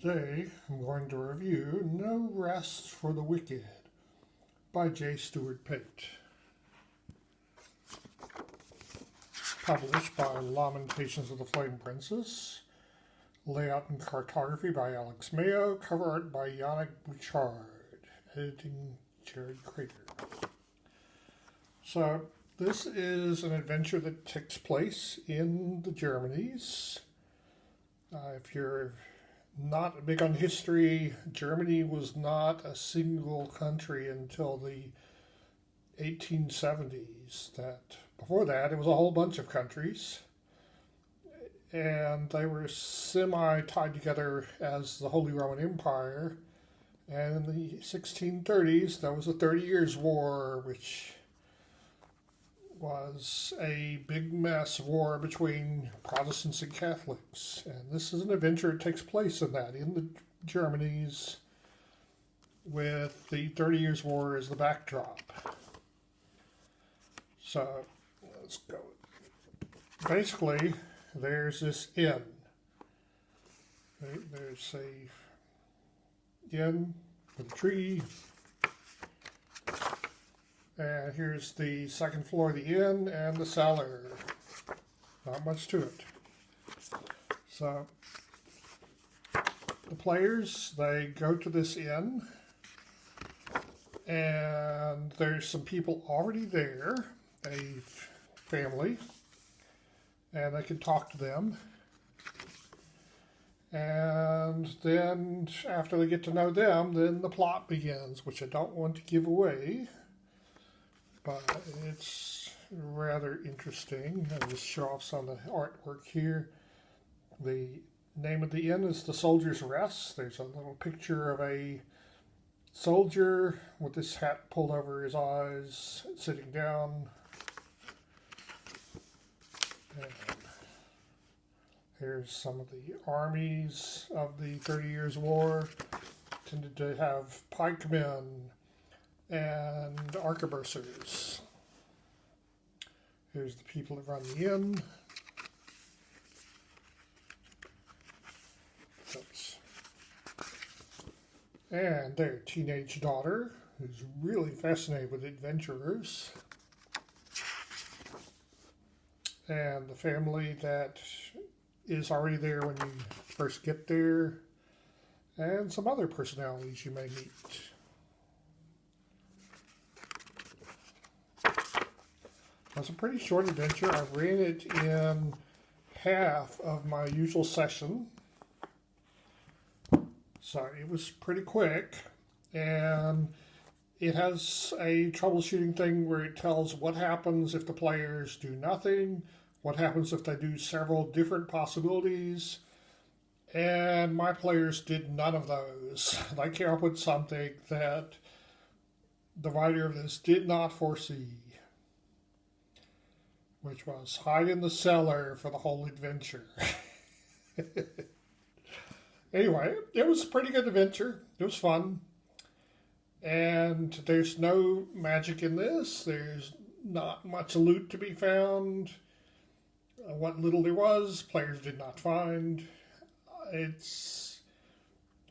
Today I'm going to review No Rest for the Wicked by Stuart Pate. Published by Lamentations of the Flame Princess. Layout and Cartography by Alax Mayo. Cover art by Yannick Bouchard. Editing Jez Goerdon. So this is an adventure that takes place in the Germanies. If you're not big on history, Germany was not a single country until the 1870s. Before that, it was a whole bunch of countries, and they were semi-tied together as the Holy Roman Empire. And in the 1630s, there was the 30 Years' War, which was a big mess war between Protestants and Catholics. And this is an adventure that takes place in the Germanies, with the 30 Years' War as the backdrop. So let's go. Basically, there's this inn. There's a inn with a tree. And here's the second floor of the inn and the cellar. Not much to it. So the players, they go to this inn, and there's some people already there, a family, and they can talk to them. And then after they get to know them, then the plot begins, which I don't want to give away. But it's rather interesting. I'll just show off some of the artwork here. The name of the inn is The Soldier's Rest. There's a little picture of a soldier with his hat pulled over his eyes, sitting down. And here's some of the armies of the 30 Years' War. Tended to have pikemen and arquebusiers. Here's the people that run the inn. Oops. And their teenage daughter, who's really fascinated with adventurers. And the family that is already there when you first get there. And some other personalities you may meet. It's a pretty short adventure. I ran it in half of my usual session. So it was pretty quick. And it has a troubleshooting thing where it tells what happens if the players do nothing, what happens if they do several different possibilities. And my players did none of those. They came up with something that the writer of this did not foresee, which was hide in the cellar for the whole adventure. Anyway, it was a pretty good adventure. It was fun. And there's no magic in this. There's not much loot to be found. What little there was, players did not find.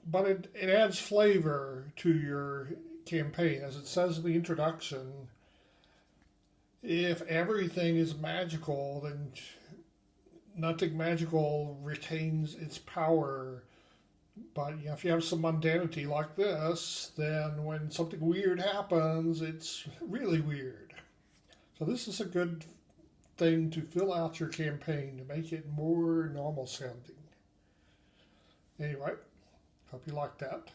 But it adds flavor to your campaign. As it says in the introduction, if everything is magical, then nothing magical retains its power. But if you have some mundanity like this, then when something weird happens, it's really weird. So this is a good thing to fill out your campaign, to make it more normal sounding. Anyway, hope you like that.